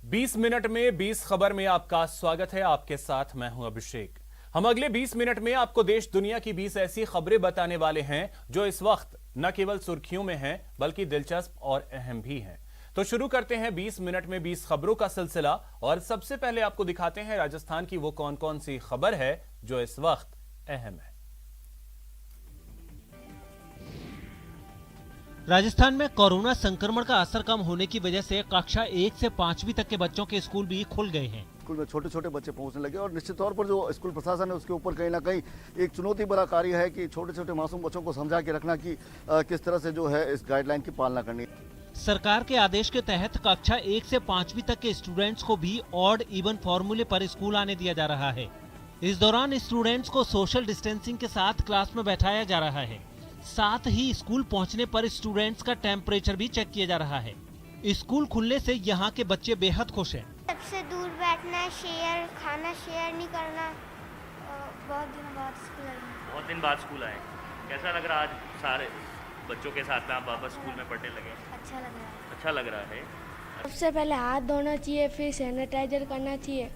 20 minute में 20 खबर में आपका स्वागत है। आपके साथ मैं हूं अभिषेक। हम अगले 20 मिनट में आपको देश दुनिया की 20 ऐसी खबरें बताने वाले हैं जो इस वक्त न केवल सुर्खियों में हैं बल्कि दिलचस्प और अहम भी हैं। तो शुरू करते हैं 20 मिनट में 20 खबरों का सिलसिला और सबसे पहले आपको दिखाते हैं राजस्थान की वो कौन कौन सी खबर है जो इस वक्त अहम है। राजस्थान में कोरोना संक्रमण का असर कम होने की वजह से कक्षा 1 से 5वीं तक के बच्चों के स्कूल भी खुल गए हैं। स्कूल में छोटे छोटे बच्चे पहुंचने लगे और निश्चित तौर पर जो स्कूल प्रशासन है उसके ऊपर कहीं ना कहीं एक चुनौती भरा कार्य है कि छोटे छोटे मासूम बच्चों को समझा के रखना कि किस तरह से जो है इस गाइडलाइन की पालना करनी। सरकार के आदेश के तहत कक्षा 1 से 5वीं तक के स्टूडेंट्स को भी ऑड इवन फॉर्मूले पर स्कूल आने दिया जा रहा है। इस दौरान स्टूडेंट्स को सोशल डिस्टेंसिंग के साथ क्लास में बैठाया जा रहा है। साथ ही स्कूल पहुंचने पर स्टूडेंट्स का टेम्परेचर भी चेक किया जा रहा है। स्कूल खुलने से यहाँ के बच्चे बेहद खुश हैं। सबसे दूर बैठना, खाना शेयर नहीं करना। बहुत दिन बाद स्कूल आए। कैसा लग रहा आज सारे बच्चों के साथ में आप वापस स्कूल में पढ़ने लगे? अच्छा लग रहा है। सबसे पहले हाथ धोना चाहिए, फिर सैनिटाइजर करना चाहिए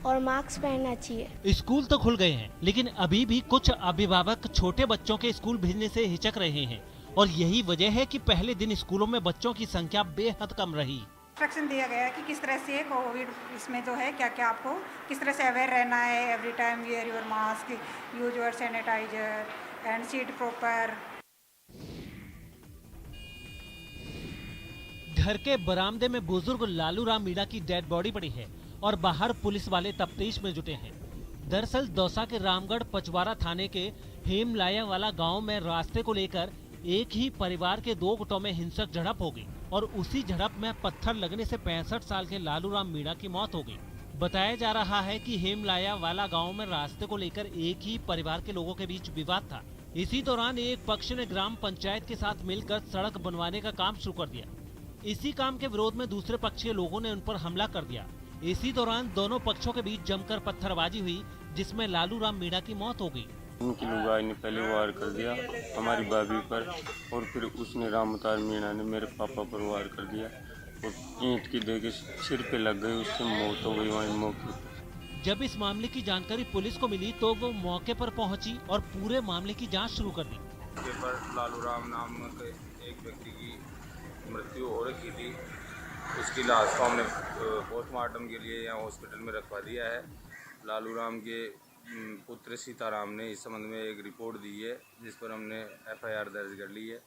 और मास्क पहनना चाहिए। स्कूल तो खुल गए हैं लेकिन अभी भी कुछ अभिभावक छोटे बच्चों के स्कूल भेजने से हिचक रहे हैं और यही वजह है कि पहले दिन स्कूलों में बच्चों की संख्या बेहद कम रही। इंस्ट्रक्शन दिया गया है कि किस तरह से कोविड इसमें जो है क्या क्या आपको किस तरह से अवेयर रहना है। Every time wear your mask, use your sanitizer and seat proper. घर के बरामदे में बुजुर्ग लालू राम मीणा की डेड बॉडी पड़ी है और बाहर पुलिस वाले तफ्तीश में जुटे हैं। दरअसल दौसा के रामगढ़ पचवारा थाने के हेमलाया वाला गांव में रास्ते को लेकर एक ही परिवार के 2 गुटों में हिंसक झड़प हो गई और उसी झड़प में पत्थर लगने से 65 साल के लालू राम मीणा की मौत हो गई। बताया जा रहा है कि हेमलाया वाला गांव में रास्ते को लेकर एक ही परिवार के लोगों के बीच विवाद था। इसी दौरान एक पक्ष ने ग्राम पंचायत के साथ मिलकर सड़क बनवाने का काम शुरू कर दिया। इसी काम के विरोध में दूसरे पक्ष के लोगों ने उन पर हमला कर दिया। इसी दौरान दोनों पक्षों के बीच जमकर पत्थरबाजी हुई जिसमें लालू राम मीणा की मौत हो गई। उनकी लुगाई ने पहले वार कर दिया हमारी भाभी पर और फिर उसने रामतार मीणा ने मेरे पापा पर वार कर दिया और ईंट की देके सिर पे लग गई, उससे मौत हो गई वहीं मौके पर। जब इस मामले की जानकारी पुलिस को मिली तो वो मौके पर पहुंची और पूरे मामले की जांच शुरू कर दी। पर लालू राम नाम के एक व्यक्ति की मृत्यु हो रखी थी। उसकी लाश को हमने पोस्टमार्टम के लिए यहाँ हॉस्पिटल में रखवा दिया है। लालू राम के पुत्र सीताराम ने इस संबंध में एक रिपोर्ट दी है जिस पर हमने एफआईआर दर्ज कर ली है।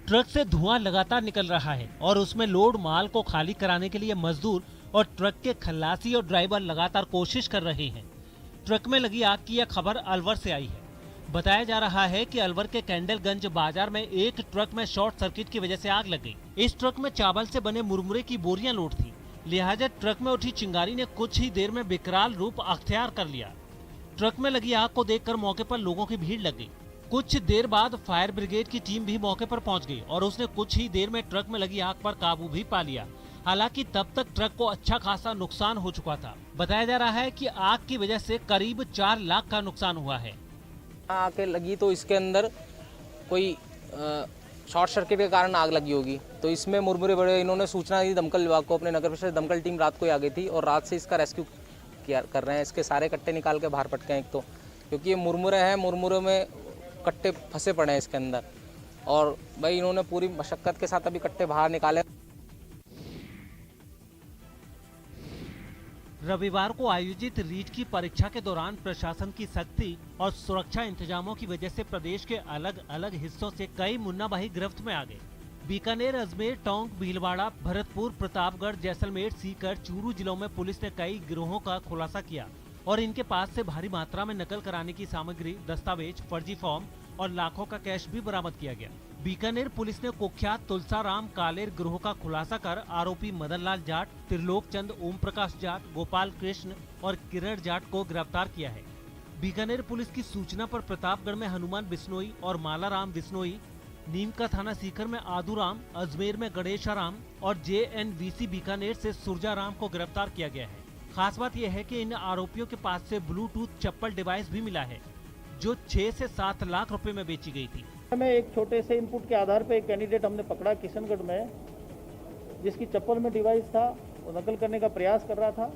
ट्रक से धुआं लगातार निकल रहा है और उसमें लोड माल को खाली कराने के लिए मजदूर और ट्रक के खलासी और ड्राइवर लगातार कोशिश कर रहे हैं। ट्रक में लगी आग की यह खबर अलवर से आई है। बताया जा रहा है कि अलवर के कैंडलगंज बाजार में एक ट्रक में शॉर्ट सर्किट की वजह से आग लग गई। इस ट्रक में चावल से बने मुरमुरे की बोरियां लोड थी, लिहाजा ट्रक में उठी चिंगारी ने कुछ ही देर में विकराल रूप अख्तियार कर लिया। ट्रक में लगी आग को देखकर मौके पर लोगों की भीड़ लग गई। कुछ देर बाद फायर ब्रिगेड की टीम भी मौके पर पहुंच गई और उसने कुछ ही देर में ट्रक में लगी आग पर काबू भी पा लिया। हालांकि तब तक ट्रक को अच्छा खासा नुकसान हो चुका था। बताया जा रहा है कि आग की वजह से करीब 4 लाख का नुकसान हुआ है। आके लगी तो इसके अंदर कोई शॉर्ट सर्किट के कारण आग लगी होगी। तो इसमें मुरमुरे बड़े इन्होंने सूचना दी दमकल विभाग को। अपने नगर परिषद दमकल टीम रात को आ गई थी और रात से इसका रेस्क्यू कर रहे हैं। इसके सारे कट्टे निकाल के बाहर पटके हैं एक तो, क्योंकि ये मुरमुरे हैं, मुरमुरे में कट्टे फंसे पड़े हैं इसके अंदर। और भाई इन्होंने पूरी मशक्कत के साथ अभी कट्टे बाहर निकाले। रविवार को आयोजित रीट की परीक्षा के दौरान प्रशासन की सख्ती और सुरक्षा इंतजामों की वजह से प्रदेश के अलग अलग हिस्सों से कई मुन्नाभाई गिरफ्त में आ गए। बीकानेर, अजमेर, टोंक, भीलवाड़ा, भरतपुर, प्रतापगढ़, जैसलमेर, सीकर, चूरू जिलों में पुलिस ने कई गिरोहों का खुलासा किया और इनके पास से भारी मात्रा में नकल कराने की सामग्री, दस्तावेज, फर्जी फॉर्म और लाखों का कैश भी बरामद किया गया। बीकानेर पुलिस ने कुख्यात तुलसाराम कालेर गिरोह का खुलासा कर आरोपी मदनलाल जाट, त्रिलोक चंद, ओम प्रकाश जाट, गोपाल कृष्ण और किरण जाट को गिरफ्तार किया है। बीकानेर पुलिस की सूचना पर प्रतापगढ़ में हनुमान बिश्नोई और मालाराम बिश्नोई, नीमका थाना सीकर में आदूराम, अजमेर में गणेशाराम और JNVC बीकानेर से सुरजाराम को गिरफ्तार किया गया है। खास बात यह है कि इन आरोपियों के पास से ब्लूटूथ चप्पल डिवाइस भी मिला है जो 6 से 7 लाख रुपए में बेची गई थी। में एक छोटे से इनपुट के आधार पर एक कैंडिडेट हमने पकड़ा किशनगढ़ में, जिसकी चप्पल में डिवाइस था, वो नकल करने का प्रयास कर रहा था।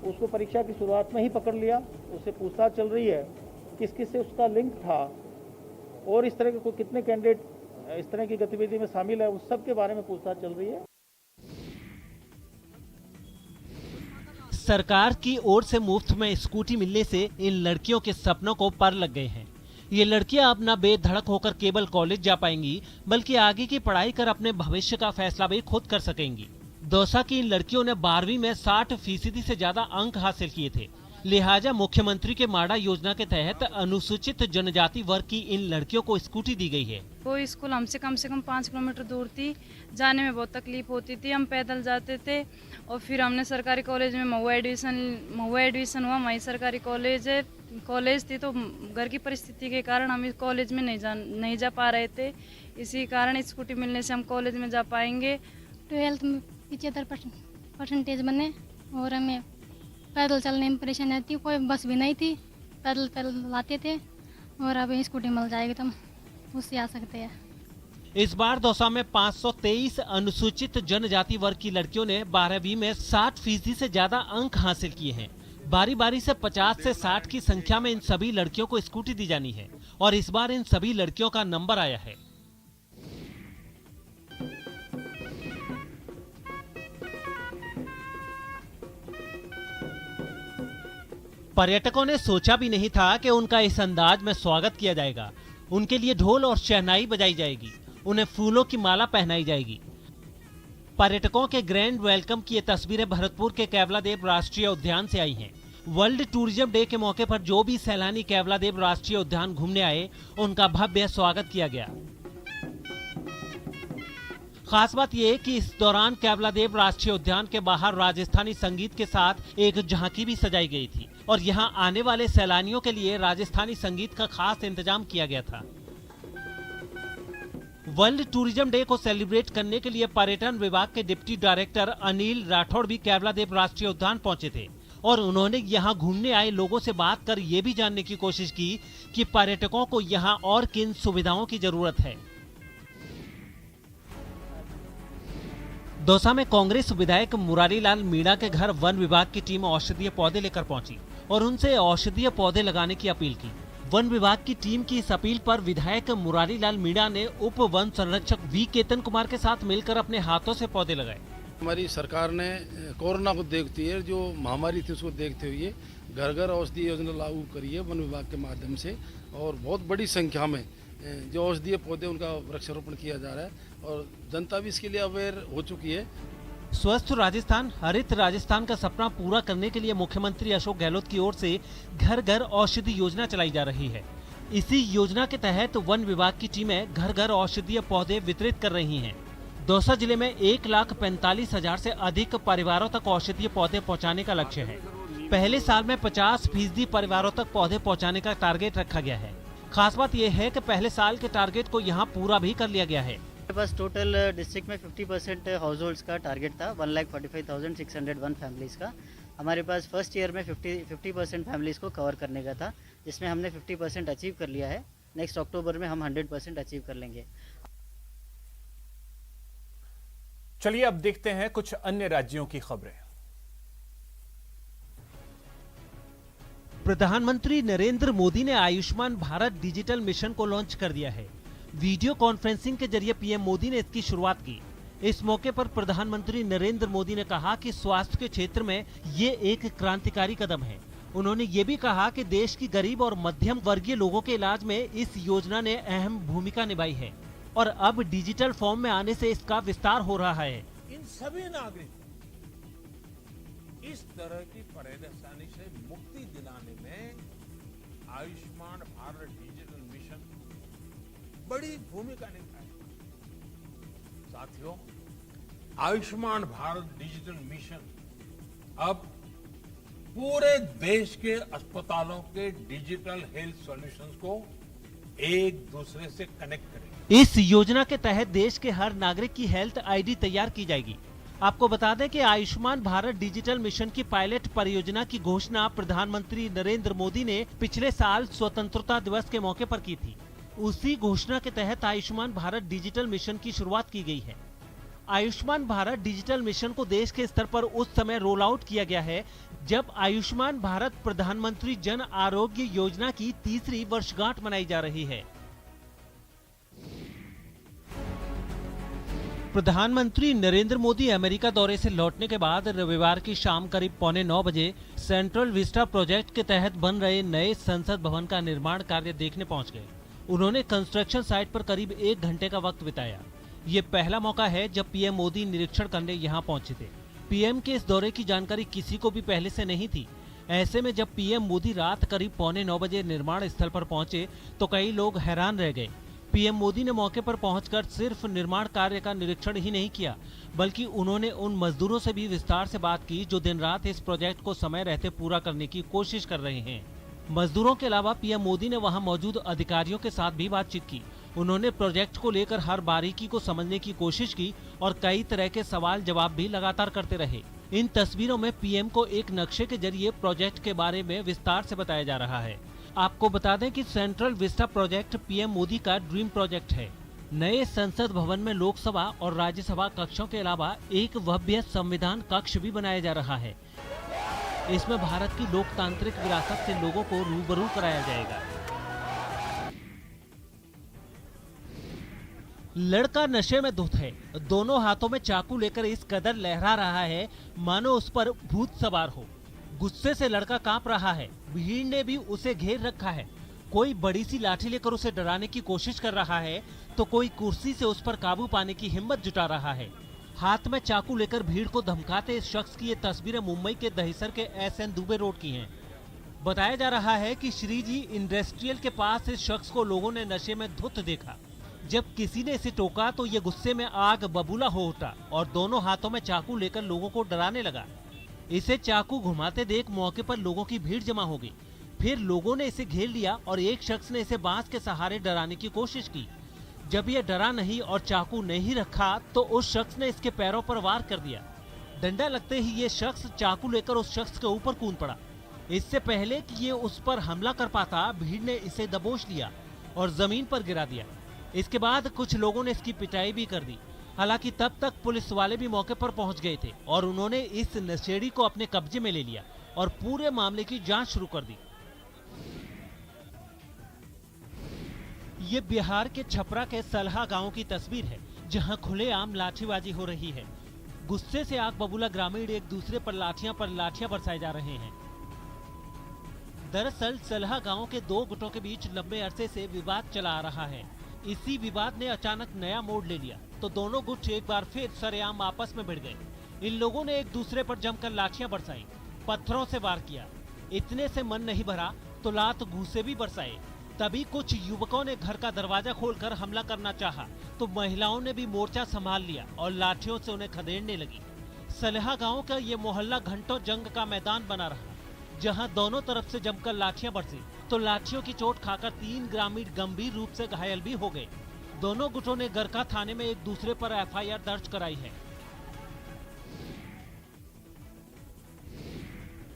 उसको परीक्षा की शुरुआत में ही पकड़ लिया। उससे पूछताछ चल रही है किस किस से उसका लिंक था और इस तरह के कितने कैंडिडेट इस तरह की गतिविधि में शामिल है, उस सब के बारे में पूछताछ चल रही है। सरकार की ओर से मुफ्त में स्कूटी मिलने से इन लड़कियों के सपनों को पर लग गए हैं। ये लड़कियां अब न बेधड़क होकर केवल कॉलेज जा पाएंगी, बल्कि आगे की पढ़ाई कर अपने भविष्य का फैसला भी खुद कर सकेंगी। दौसा की इन लड़कियों ने 12वीं में 60% से ज्यादा अंक हासिल किए थे। लिहाजा मुख्यमंत्री के माडा योजना के तहत अनुसूचित जनजाति वर्ग की इन लड़कियों को स्कूटी दी गई है। वो स्कूल हमसे कम से कम 5 किलोमीटर दूर थी, जाने में बहुत तकलीफ होती थी। हम पैदल जाते थे और फिर हमने सरकारी कॉलेज में महुआ एडमिशन हुआ। वहीं सरकारी कॉलेज थी, तो घर की परिस्थिति के कारण हम इस कॉलेज में नहीं जा पा रहे थे। इसी कारण स्कूटी मिलने से हम कॉलेज में जा पाएंगे। 12th में 75% बने और हमें पैदल चलने में परेशानी आती, कोई बस भी नहीं थी, पैदल आते थे और अब स्कूटी मिल जाएगी तो हम उससे आ सकते हैं। इस बार दौसा में 523 अनुसूचित जनजाति वर्ग की लड़कियों ने 12वीं में 60% से ज्यादा अंक हासिल किए हैं। बारी बारी से 50 से 60 की संख्या में इन सभी लड़कियों को स्कूटी दी जानी है और इस बार इन सभी लड़कियों का नंबर आया है। पर्यटकों ने सोचा भी नहीं था कि उनका इस अंदाज में स्वागत किया जाएगा। उनके लिए ढोल और शहनाई बजाई जाएगी, उन्हें फूलों की माला पहनाई जाएगी। पर्यटकों के ग्रैंड वेलकम की ये तस्वीरें भरतपुर के केवलादेव राष्ट्रीय उद्यान से आई हैं। वर्ल्ड टूरिज्म डे के मौके पर जो भी सैलानी केवलादेव राष्ट्रीय उद्यान घूमने आए, उनका भव्य स्वागत किया गया। खास बात यह कि इस दौरान केवलादेव राष्ट्रीय उद्यान के बाहर राजस्थानी संगीत के साथ एक झांकी भी सजाई गई थी और यहां आने वाले सैलानियों के लिए राजस्थानी संगीत का खास इंतजाम किया गया था। वर्ल्ड टूरिज्म डे को सेलिब्रेट करने के लिए पर्यटन विभाग के डिप्टी डायरेक्टर अनिल राठौड़ भी केवलादेव राष्ट्रीय उद्यान पहुंचे थे और उन्होंने यहां घूमने आए लोगों से बात कर ये भी जानने की कोशिश की कि पर्यटकों को यहां और किन सुविधाओं की जरूरत है। दौसा में कांग्रेस विधायक मुरारीलाल मीणा के घर वन विभाग की टीम औषधीय पौधे लेकर पहुंची और उनसे औषधीय पौधे लगाने की अपील की। वन विभाग की टीम की इस अपील पर विधायक मुरारीलाल मीणा ने उप वन संरक्षक वी केतन कुमार के साथ मिलकर अपने हाथों से पौधे लगाए। हमारी सरकार ने कोरोना को देखते हुए, जो महामारी थी उसको देखते हुए घर घर औषधीय योजना लागू करी है वन विभाग के माध्यम से और बहुत बड़ी संख्या में जो औषधीय पौधे उनका वृक्षारोपण किया जा रहा है और जनता भी इसके लिए अवेयर हो चुकी है। स्वस्थ राजस्थान, हरित राजस्थान का सपना पूरा करने के लिए मुख्यमंत्री अशोक गहलोत की ओर से घर घर औषधि योजना चलाई जा रही है। इसी योजना के तहत वन विभाग की टीमें घर घर औषधीय पौधे वितरित कर रही हैं। दौसा जिले में 1,45,000 से अधिक परिवारों तक औषधीय पौधे पहुंचाने का लक्ष्य है। पहले साल में 50% परिवारों तक पौधे पहुंचाने का टारगेट रखा गया है। खास बात यह है कि पहले साल के टारगेट को यहां पूरा भी कर लिया गया है। हमारे पास टोटल डिस्ट्रिक्ट में 50% हाउस होल्ड्स का टारगेट था, 1,45,601 फैमिलीज़ का। हमारे पास फर्स्ट ईयर में 50% फैमिलीज़ को कवर करने का था, जिसमें हमने 50% अचीव कर लिया है। नेक्स्ट अक्टूबर में हम 100% अचीव कर लेंगे। चलिए अब देखते हैं कुछ अन्य राज्यों की खबरें। प्रधानमंत्री नरेंद्र मोदी ने आयुष्मान भारत डिजिटल मिशन को लॉन्च कर दिया है। वीडियो कॉन्फ्रेंसिंग के जरिए पीएम मोदी ने इसकी शुरुआत की। इस मौके पर प्रधानमंत्री नरेंद्र मोदी ने कहा कि स्वास्थ्य के क्षेत्र में ये एक क्रांतिकारी कदम है। उन्होंने ये भी कहा कि देश की गरीब और मध्यम वर्गीय लोगों के इलाज में इस योजना ने अहम भूमिका निभाई है और अब डिजिटल फॉर्म में आने से इसका विस्तार हो रहा है। इन सभी नागरिकों इस तरह की परेशानी से मुक्ति दिलाने में आयुष्मान भारत डिजिटल मिशन बड़ी भूमिका निभाई। साथियों, आयुष्मान भारत डिजिटल मिशन अब पूरे देश के अस्पतालों के डिजिटल हेल्थ सॉल्यूशंस को एक दूसरे से कनेक्ट करेगा। इस योजना के तहत देश के हर नागरिक की हेल्थ आईडी तैयार की जाएगी। आपको बता दें कि आयुष्मान भारत डिजिटल मिशन की पायलट परियोजना की घोषणा प्रधानमंत्री नरेंद्र मोदी ने पिछले साल स्वतंत्रता दिवस के मौके पर की थी। उसी घोषणा के तहत आयुष्मान भारत डिजिटल मिशन की शुरुआत की गई है। आयुष्मान भारत डिजिटल मिशन को देश के स्तर पर उस समय रोल आउट किया गया है जब आयुष्मान भारत प्रधानमंत्री जन आरोग्य योजना की तीसरी वर्षगांठ मनाई जा रही है। प्रधानमंत्री नरेंद्र मोदी अमेरिका दौरे से लौटने के बाद रविवार की शाम करीब 8:45 बजे सेंट्रल विस्टा प्रोजेक्ट के तहत बन रहे नए संसद भवन का निर्माण कार्य देखने पहुंच गए। उन्होंने कंस्ट्रक्शन साइट पर करीब 1 घंटे का वक्त बिताया। ये पहला मौका है जब पीएम मोदी निरीक्षण करने यहाँ पहुंचे थे। पीएम के इस दौरे की जानकारी किसी को भी पहले से नहीं थी। ऐसे में जब पीएम मोदी रात करीब 8:45 बजे निर्माण स्थल पर पहुंचे तो कई लोग हैरान रह गए। पीएम मोदी ने मौके पर पहुंचकर सिर्फ निर्माण कार्य का निरीक्षण ही नहीं किया, बल्कि उन्होंने उन मजदूरों से भी विस्तार से बात की जो दिन रात इस प्रोजेक्ट को समय रहते पूरा करने की कोशिश कर रहे हैं। मजदूरों के अलावा पीएम मोदी ने वहां मौजूद अधिकारियों के साथ भी बातचीत की। उन्होंने प्रोजेक्ट को लेकर हर बारीकी को समझने की कोशिश की और कई तरह के सवाल जवाब भी लगातार करते रहे। इन तस्वीरों में पीएम को एक नक्शे के जरिए प्रोजेक्ट के बारे में विस्तार से बताया जा रहा है। आपको बता दें कि central Vista project PM Modi का ड्रीम प्रोजेक्ट है। नए संसद भवन में लोकसभा और राज्यसभा कक्षों के अलावा एक भव्य संविधान कक्ष भी बनाया जा रहा है। इसमें भारत की लोकतांत्रिक विरासत से लोगों को रूबरू कराया जाएगा। लड़का नशे में धुत है, दोनों हाथों में चाकू लेकर इस कदर लहरा रहा है मानो उस पर भूत सवार हो। गुस्से से लड़का कांप रहा है। भीड़ ने भी उसे घेर रखा है। कोई बड़ी सी लाठी लेकर उसे डराने की कोशिश कर रहा है तो कोई कुर्सी से उस पर काबू पाने की हिम्मत जुटा रहा है। हाथ में चाकू लेकर भीड़ को धमकाते इस शख्स की ये तस्वीरें मुंबई के दहिसर के एसएन दुबे रोड की हैं। बताया जा रहा है कि श्रीजी इंडस्ट्रियल के पास इस शख्स को लोगों ने नशे में धुत देखा। जब किसी ने इसे टोका तो ये गुस्से में आग बबूला हो उठा और दोनों हाथों में चाकू लेकर लोगों को डराने लगा। इसे चाकू घुमाते देख मौके पर लोगों की भीड़ जमा हो गई। फिर लोगों ने इसे घेर लिया और एक शख्स ने इसे बांस के सहारे डराने की कोशिश की। जब ये डरा नहीं और चाकू नहीं रखा तो उस शख्स ने इसके पैरों पर वार कर दिया। डंडा लगते ही ये शख्स चाकू लेकर उस शख्स के ऊपर कूद पड़ा। इससे पहले कि ये उस पर हमला कर पाता, भीड़ ने इसे दबोच लिया और जमीन पर गिरा दिया। इसके बाद कुछ लोगों ने इसकी पिटाई भी कर दी। हालांकि तब तक पुलिस वाले भी मौके पर पहुंच गए थे और उन्होंने इस नशेड़ी को अपने कब्जे में ले लिया और पूरे मामले की जांच शुरू कर दी। ये बिहार के छपरा के सलहा गांव की तस्वीर है, जहां खुलेआम लाठीबाजी हो रही है। गुस्से से आग बबूला ग्रामीण एक दूसरे पर लाठियां बरसाए जा रहे हैं। दरअसल सलहा गांव के दो गुटों के बीच लंबे अरसे से विवाद चला आ रहा है। इसी विवाद ने अचानक नया मोड़ ले लिया तो दोनों गुट एक बार फिर सरेआम आपस में भिड़ गए। इन लोगों ने एक दूसरे पर जमकर लाठियां बरसाई, पत्थरों से वार किया। इतने से मन नहीं भरा तो लात घूंसे भी बरसाए। तभी कुछ युवकों ने घर का दरवाजा खोलकर हमला करना चाहा तो महिलाओं ने भी मोर्चा संभाल लिया और लाठियों से उन्हें खदेड़ने लगी। सलहा गांव का ये मोहल्ला घंटों जंग का मैदान बना रहा, जहां दोनों तरफ से जमकर लाठियां बरसी तो लाठियों की चोट खाकर 3 ग्रामीण गंभीर रूप से घायल भी हो गए। दोनों गुटों ने गरखा थाने में एक दूसरे पर एफआईआर दर्ज कराई है।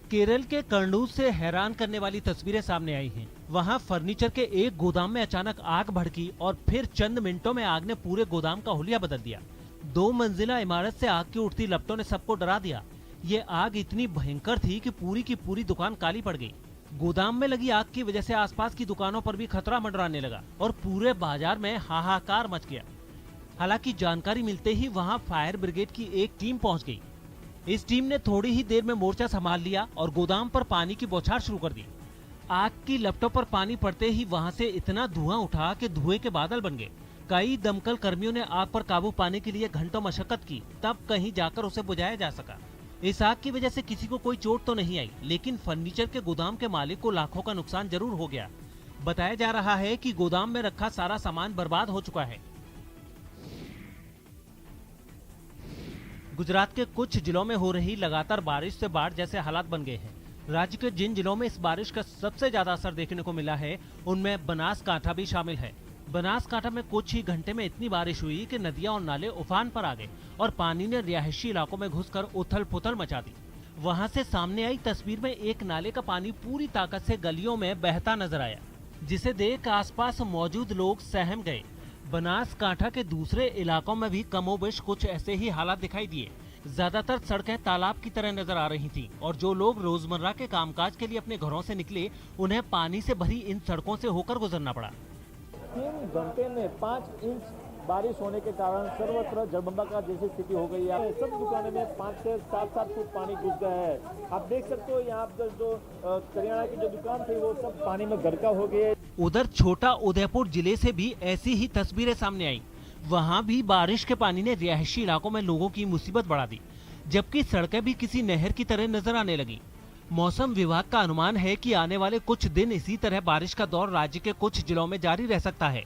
केरल के कर्नूल से हैरान करने वाली तस्वीरें सामने आई हैं। वहां फर्नीचर के एक गोदाम में अचानक आग भड़की और फिर चंद मिनटों में आग ने पूरे गोदाम का हुलिया बदल दिया। 2 मंजिला इमारत से आग की उठती लपटों ने सबको डरा दिया। ये आग इतनी भयंकर थी कि पूरी की पूरी दुकान काली पड़ गई। गोदाम में लगी आग की वजह से आसपास की दुकानों पर भी खतरा मंडराने लगा और पूरे बाजार में हाहाकार मच गया। हालांकि जानकारी मिलते ही वहां फायर ब्रिगेड की एक टीम पहुंच गई। इस टीम ने थोड़ी ही देर में मोर्चा संभाल लिया और गोदाम पर पानी की बौछार शुरू कर दी। आग की लपटों पर पानी पड़ते ही वहां से इतना धुआं उठा कि धुएं के बादल बन गए। कई दमकल कर्मियों ने आग पर काबू पाने के लिए घंटों मशक्कत की, तब कहीं जाकर उसे बुझाया जा सका। इस आग की वजह से किसी को कोई चोट तो नहीं आई, लेकिन फर्नीचर के गोदाम के मालिक को लाखों का नुकसान जरूर हो गया। बताया जा रहा है कि गोदाम में रखा सारा सामान बर्बाद हो चुका है। गुजरात के कुछ जिलों में हो रही लगातार बारिश से बाढ़ जैसे हालात बन गए हैं। राज्य के जिन जिलों में इस बारिश का सबसे ज्यादा असर देखने को मिला है, उनमें बनासकांठा भी शामिल है। बनासकांठा में कुछ ही घंटे में इतनी बारिश हुई कि नदियां और नाले उफान पर आ गए और पानी ने रिहायशी इलाकों में घुसकर उथल पुथल मचा दी। वहां से सामने आई तस्वीर में एक नाले का पानी पूरी ताकत से गलियों में बहता नजर आया। जिसे देख आसपास मौजूद लोग सहम गए। बनासकांठा के दूसरे इलाकों में भी कमोबेश कुछ ऐसे ही हालात दिखाई दिए। ज्यादातर सड़कें तालाब की तरह नजर आ रही थीं और जो लोग रोजमर्रा के कामकाज के लिए अपने घरों से निकले, उन्हें पानी से भरी इन सड़कों से होकर गुजरना पड़ा। 3 घंटे में 5 इंच बारिश होने के कारण सर्वत्र जलबंबाकार जैसी स्थिति हो गई है। सब दुकानों में 5 से 7 फुट पानी घुस गया है। आप देख सकते हो यहाँ पर जो करियाना की जो दुकान थी वो सब पानी में गरका हो गई है। उधर छोटा उदयपुर जिले से भी ऐसी ही तस्वीरें सामने आई। वहाँ भी बारिश के पानी ने रिहायशी इलाकों में लोगों की मुसीबत बढ़ा दी, जबकि सड़कें भी किसी नहर की तरह नजर आने लगी। मौसम विभाग का अनुमान है कि आने वाले कुछ दिन इसी तरह बारिश का दौर राज्य के कुछ जिलों में जारी रह सकता है।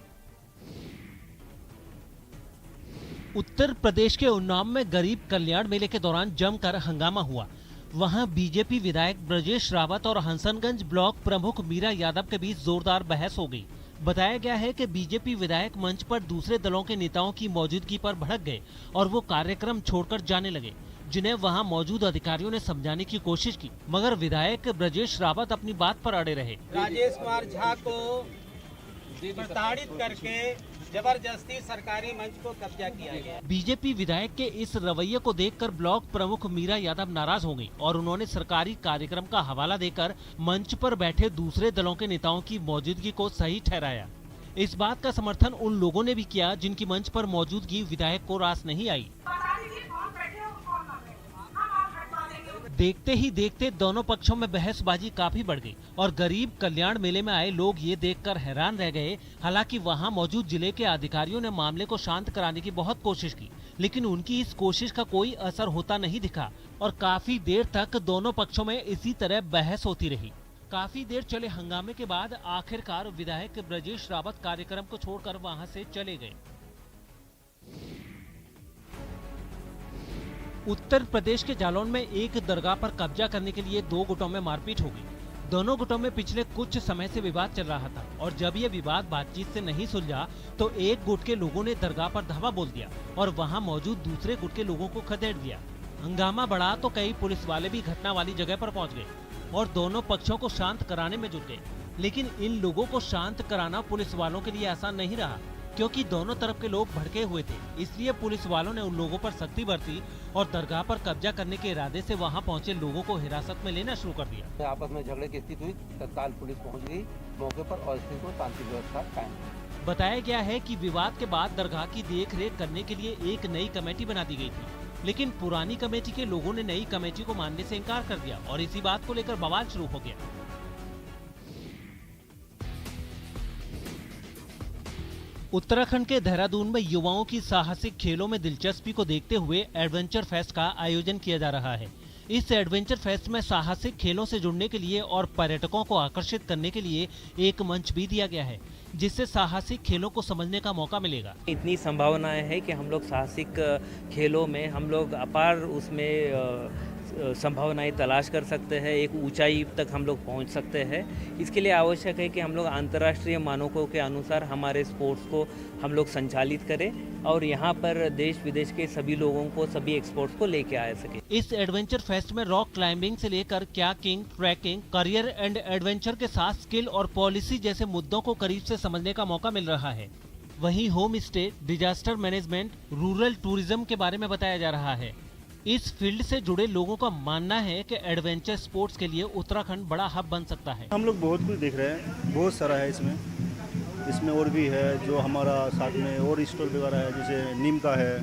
उत्तर प्रदेश के उन्नाव में गरीब कल्याण मेले के दौरान जमकर हंगामा हुआ। वहां बीजेपी विधायक ब्रजेश रावत और हंसनगंज ब्लॉक प्रमुख मीरा यादव के बीच जोरदार बहस हो गई। बताया गया है कि बीजेपी विधायक मंच पर दूसरे दलों के नेताओं की मौजूदगी पर भड़क गए और वो कार्यक्रम छोड़कर जाने लगे, जिन्हें वहां मौजूद अधिकारियों ने समझाने की कोशिश की, मगर विधायक ब्रजेश रावत अपनी बात पर अड़े रहे। राजेश कुमार झा को प्रताड़ित करके जबरदस्ती सरकारी मंच को कब्जा किया गया। बीजेपी विधायक के इस रवैये को देखकर ब्लॉक प्रमुख मीरा यादव नाराज हो गई और उन्होंने सरकारी कार्यक्रम का हवाला देकर मंच पर बैठे दूसरे दलों के नेताओं की मौजूदगी को सही ठहराया। इस बात का समर्थन उन लोगों ने भी किया जिनकी मंच पर मौजूदगी विधायक को रास नहीं आई। देखते ही देखते दोनों पक्षों में बहसबाजी काफी बढ़ गई और गरीब कल्याण मेले में आए लोग ये देखकर हैरान रह गए। हालांकि वहां मौजूद जिले के अधिकारियों ने मामले को शांत कराने की बहुत कोशिश की, लेकिन उनकी इस कोशिश का कोई असर होता नहीं दिखा और काफी देर तक दोनों पक्षों में इसी तरह बहस होती रही। काफी देर चले हंगामे के बाद आखिरकार विधायक ब्रजेश रावत कार्यक्रम को छोड़कर वहां से चले गए। उत्तर प्रदेश के जालौन में एक दरगाह पर कब्जा करने के लिए 2 गुटों में मारपीट हो गई। दोनों गुटों में पिछले कुछ समय से विवाद चल रहा था और जब ये विवाद बातचीत से नहीं सुलझा तो एक गुट के लोगों ने दरगाह पर धावा बोल दिया और वहां मौजूद दूसरे गुट के लोगों को खदेड़ दिया। हंगामा बढ़ा तो कई पुलिस वाले भी घटना वाली जगह पर पहुंच गए और दोनों पक्षों को शांत कराने में जुट गए। लेकिन इन लोगों को शांत कराना पुलिस वालों के लिए आसान नहीं रहा, क्योंकि दोनों तरफ के लोग भड़के हुए थे। इसलिए पुलिस वालों ने उन लोगों पर सख्ती बरती और दरगाह पर कब्जा करने के इरादे से वहां पहुंचे लोगों को हिरासत में लेना शुरू कर दिया। आपस में झगड़े की स्थिति हुई, तत्काल पुलिस पहुंच गई मौके पर और स्थिति में शांति व्यवस्था कायम। बताया गया है कि विवाद के बाद दरगाह की देख-रेख करने के लिए एक नई कमेटी बना दी गई थी, लेकिन पुरानी कमेटी के लोगों ने नई कमेटी को मानने से इनकार कर दिया और इसी बात को लेकर बवाल शुरू हो गया। उत्तराखंड के देहरादून में युवाओं की साहसिक खेलों में दिलचस्पी को देखते हुए एडवेंचर फेस्ट का आयोजन किया जा रहा है। इस एडवेंचर फेस्ट में साहसिक खेलों से जुड़ने के लिए और पर्यटकों को आकर्षित करने के लिए एक मंच भी दिया गया है, जिससे साहसिक खेलों को समझने का मौका मिलेगा। इतनी संभावनाएं है कि हम लोग साहसिक खेलों में हम लोग अपार उसमें संभावनाएं तलाश कर सकते हैं, एक ऊंचाई तक हम लोग पहुंच सकते हैं। इसके लिए आवश्यक है कि हम लोग अंतर्राष्ट्रीय मानकों के अनुसार हमारे स्पोर्ट्स को हम लोग संचालित करें और यहाँ पर देश विदेश के सभी लोगों को, सभी एक्सपर्ट्स को लेके आ सके। इस एडवेंचर फेस्ट में रॉक क्लाइंबिंग से लेकर kayaking, trekking, career and adventure के साथ स्किल और पॉलिसी जैसे मुद्दों को करीब से समझने का मौका मिल रहा है। वहीं home stay, disaster management, rural tourism के बारे में बताया जा रहा है। इस फील्ड से जुड़े लोगों का मानना है कि एडवेंचर स्पोर्ट्स के लिए उत्तराखंड बड़ा हब बन सकता है। हम लोग बहुत कुछ देख रहे हैं, बहुत सारा है इसमें और भी है जो हमारा साथ में और स्टॉल वगैरह है, जैसे नीम का है,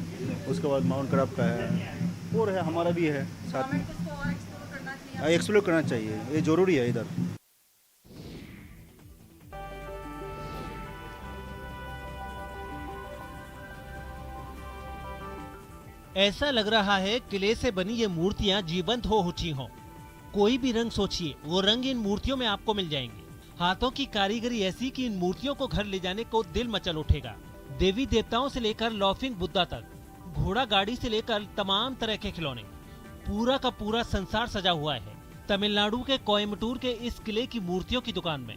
उसके बाद माउंट क्रैब का है और है हमारा भी है साथ में। एक्सप्लोर करना चाहिए, ये जरूरी है इधर। ऐसा लग रहा है किले से बनी ये मूर्तियां जीवंत हो उठी हों। कोई भी रंग सोचिए, वो रंग इन मूर्तियों में आपको मिल जाएंगे। हाथों की कारीगरी ऐसी कि इन मूर्तियों को घर ले जाने को दिल मचल उठेगा। देवी देवताओं से लेकर लॉफिंग बुद्धा तक, घोड़ा गाड़ी से लेकर तमाम तरह के खिलौने, पूरा का पूरा संसार सजा हुआ है तमिलनाडु के कोयम्बटूर के इस किले की मूर्तियों की दुकान में।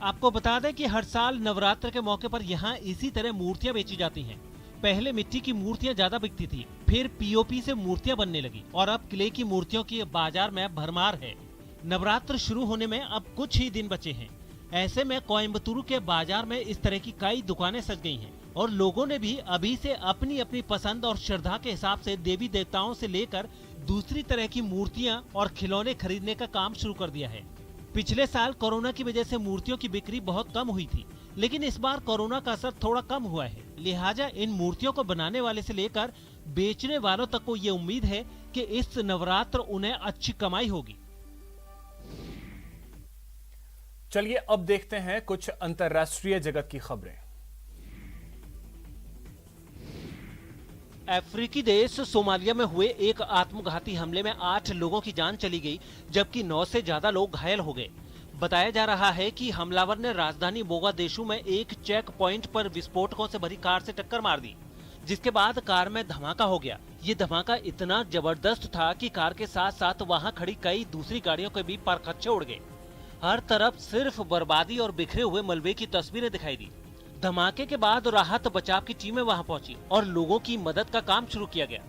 आपको बता दें कि हर साल नवरात्र के मौके पर यहाँ इसी तरह मूर्तियाँ बेची जाती हैं। पहले मिट्टी की मूर्तियां ज्यादा बिकती थी, फिर पीओपी से मूर्तियां बनने लगी और अब किले की मूर्तियों की बाजार में भरमार है। नवरात्र शुरू होने में अब कुछ ही दिन बचे हैं। ऐसे में कोयम्बतूर के बाजार में इस तरह की कई दुकानें सज गई हैं और लोगों ने भी अभी से अपनी अपनी पसंद और श्रद्धा के हिसाब से देवी देवताओं से लेकर दूसरी तरह की मूर्तियां और खिलौने खरीदने का काम शुरू कर दिया है। पिछले साल कोरोना की वजह से मूर्तियों की बिक्री बहुत कम हुई थी, लेकिन इस बार कोरोना का असर थोड़ा कम हुआ है। लिहाजा इन मूर्तियों को बनाने वाले से लेकर बेचने वालों तक को ये उम्मीद है कि इस नवरात्र उन्हें अच्छी कमाई होगी। चलिए अब देखते हैं कुछ अंतर्राष्ट्रीय जगत की खबरें। अफ्रीकी देश सोमालिया में हुए एक आत्मघाती हमले में 8 लोगों की जान चली गई, जबकि 9 से ज्यादा लोग घायल हो गए। बताया जा रहा है कि हमलावर ने राजधानी मोगादिशु में एक चेक पॉइंट पर विस्फोटकों से भरी कार से टक्कर मार दी, जिसके बाद कार में धमाका हो गया। ये धमाका इतना जबरदस्त था कि कार के साथ साथ वहां खड़ी कई दूसरी गाड़ियों के भी परखच्चे उड़ गए। हर तरफ सिर्फ बर्बादी और बिखरे हुए मलबे की तस्वीरें दिखाई दी। धमाके के बाद राहत बचाव की टीमें वहां पहुंची और लोगों की मदद का काम शुरू किया गया।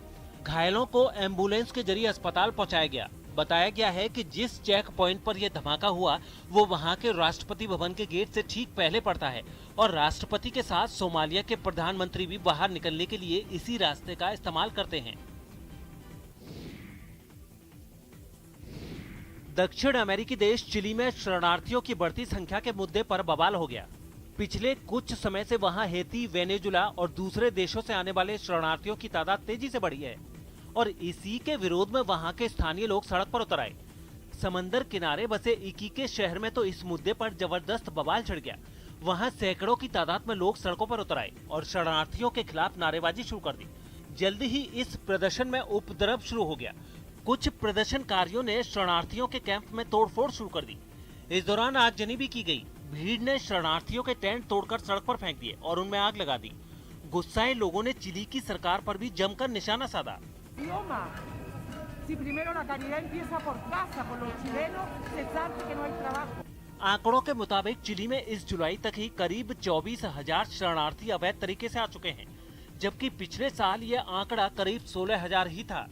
घायलों को एम्बुलेंस के जरिए अस्पताल पहुंचाया गया। बताया गया है कि जिस चेक पॉइंट पर यह धमाका हुआ वो वहां के राष्ट्रपति भवन के गेट से ठीक पहले पड़ता है और राष्ट्रपति के साथ सोमालिया के प्रधानमंत्री भी बाहर निकलने के लिए इसी रास्ते का इस्तेमाल करते हैं। दक्षिण अमेरिकी देश चिली में शरणार्थियों की बढ़ती संख्या के मुद्दे पर बवाल हो गया। पिछले कुछ समय से वहां हेती, वेनेजुला और दूसरे देशों से आने वाले शरणार्थियों की तादाद तेजी से बढ़ी है और इसी के विरोध में वहां के स्थानीय लोग सड़क पर उतर आए। समंदर किनारे बसे इकीके शहर में तो इस मुद्दे पर जबरदस्त बवाल छिड़ गया। वहां सैकड़ों की तादाद में लोग सड़कों पर उतर आए और शरणार्थियों के खिलाफ नारेबाजी शुरू कर दी। जल्दी ही इस प्रदर्शन में उपद्रव शुरू हो गया। कुछ प्रदर्शनकारियों ने शरणार्थियों के कैंप में तोड़फोड़ शुरू कर दी। इस दौरान आगजनी भी की गई। भीड़ ने शरणार्थियों के टेंट तोड़कर सड़क पर फेंक दिए और उनमें आग लगा दी। गुस्साए लोगों ने चिली की सरकार पर भी जमकर निशाना साधा। आंकड़ों के मुताबिक चिली में इस जुलाई तक ही करीब 24,000 शरणार्थी अवैध तरीके से आ चुके हैं, जबकि पिछले साल ये आंकड़ा करीब 16,000 ही था।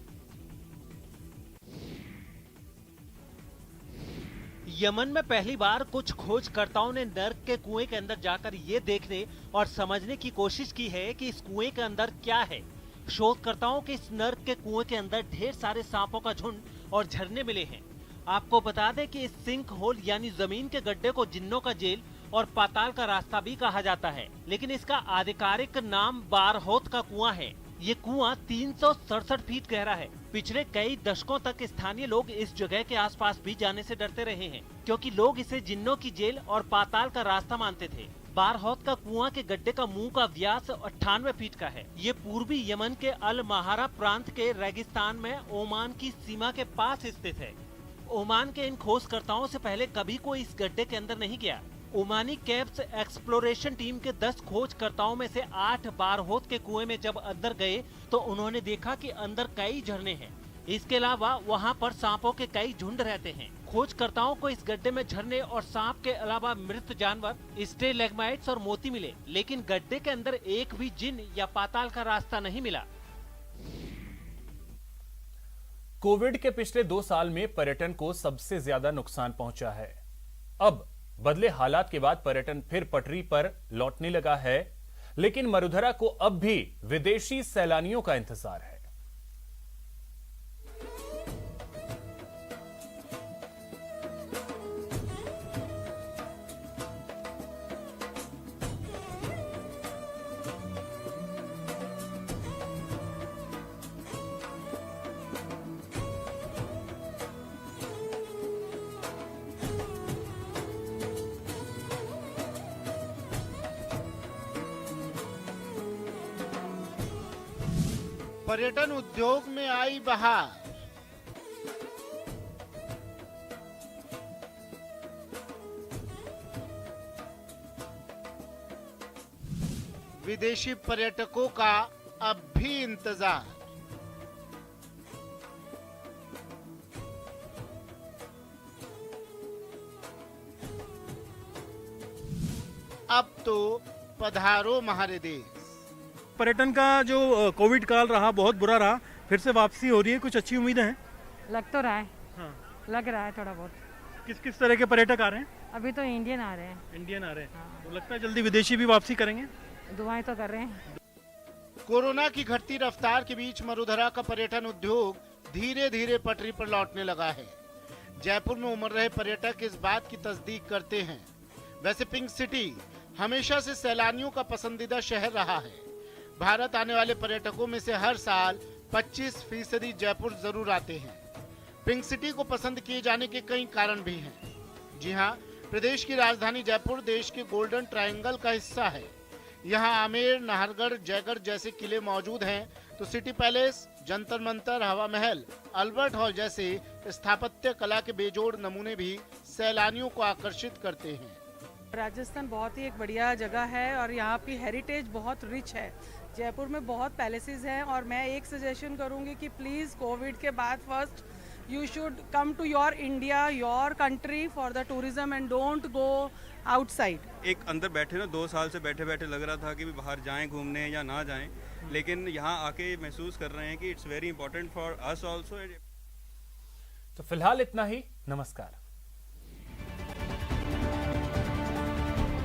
यमन में पहली बार कुछ खोजकर्ताओं ने नर्क के कुएं के अंदर जाकर ये देखने और समझने की कोशिश की है कि इस कुएं के अंदर क्या है। शोधकर्ताओं के इस नर्क के कुएं के अंदर ढेर सारे सांपों का झुंड और झरने मिले हैं। आपको बता दें कि इस सिंक होल यानी जमीन के गड्ढे को जिन्नों का जेल और पाताल का रास्ता भी कहा जाता है, लेकिन इसका आधिकारिक नाम बारहोत का कुआं है। ये कुआं 367 फीट गहरा है। पिछले कई दशकों तक स्थानीय लोग इस जगह के आसपास भी जाने से डरते रहे हैं, क्योंकि लोग इसे जिन्नों की जेल और पाताल का रास्ता मानते थे। बारहोत का कुआं के गड्ढे का मुंह का व्यास 98 फीट का है। ये पूर्वी यमन के अल महारा प्रांत के रेगिस्तान में ओमान की सीमा के पास स्थित है। ओमान के इन खोजकर्ताओं से पहले कभी कोई इस गड्ढे के अंदर नहीं गया। ओमानी कैप्स एक्सप्लोरेशन टीम के 10 खोजकर्ताओं में से 8 बारहोत के कुएं में जब अंदर गए तो उन्होंने देखा कि अंदर कई झरने हैं। इसके अलावा वहां पर सांपों के कई झुंड रहते हैं। खोजकर्ताओं को इस गड्ढे में झरने और सांप के अलावा मृत जानवर, स्टेलेग्माइट्स और मोती मिले, लेकिन गड्ढे के अंदर एक भी जिन या पाताल का रास्ता नहीं मिला। कोविड के पिछले 2 साल में पर्यटन को सबसे ज्यादा नुकसान पहुंचा है। अब बदले हालात के बाद पर्यटन फिर पटरी पर लौटने लगा है, लेकिन मरुधरा को अब भी विदेशी सैलानियों का इंतजार है। पर्यटन उद्योग में आई बहार। विदेशी पर्यटकों का अब भी इंतजार। अब तो पधारो हमारे देश। पर्यटन का जो कोविड काल रहा बहुत बुरा रहा, फिर से वापसी हो रही है। कुछ अच्छी उम्मीदें हैं? लग तो रहा है। हाँ। लग रहा है थोड़ा बहुत। किस किस तरह के पर्यटक आ रहे हैं? अभी तो इंडियन आ रहे हैं। इंडियन आ रहे हैं, तो लगता है जल्दी विदेशी भी वापसी करेंगे। दुआएं तो कर रहे हैं। कोरोना की घटती रफ्तार के बीच मरुधरा का पर्यटन उद्योग धीरे धीरे पटरी पर लौटने लगा है। जयपुर में उमड़ रहे पर्यटक इस बात की तस्दीक करते हैं। वैसे पिंक सिटी हमेशा से सैलानियों का पसंदीदा शहर रहा है। भारत आने वाले पर्यटकों में से हर साल 25% जयपुर जरूर आते हैं। पिंक सिटी को पसंद किए जाने के कई कारण भी हैं। जी हाँ, प्रदेश की राजधानी जयपुर देश के गोल्डन ट्रायंगल का हिस्सा है। यहाँ आमेर, नाहरगढ़, जयगढ़ जैसे किले मौजूद हैं, तो सिटी पैलेस, जंतर मंतर, हवा महल, अल्बर्ट हॉल जैसे स्थापत्य कला के बेजोड़ नमूने भी सैलानियों को आकर्षित करते हैं। राजस्थान बहुत ही एक बढ़िया जगह है और यहाँ की हेरिटेज बहुत रिच है। जयपुर में बहुत पैलेसेस हैं और मैं एक सजेशन करूँगी कि प्लीज़ कोविड के बाद first you should come to your India, your country for the tourism and don't go outside. एक अंदर बैठे ना 2 साल से बैठे बैठे लग रहा था कि बाहर जाएं घूमने या ना जाएं, लेकिन यहाँ आके महसूस कर रहे हैं कि it's very important for us also. तो फिलहाल इतना ही, नमस्कार।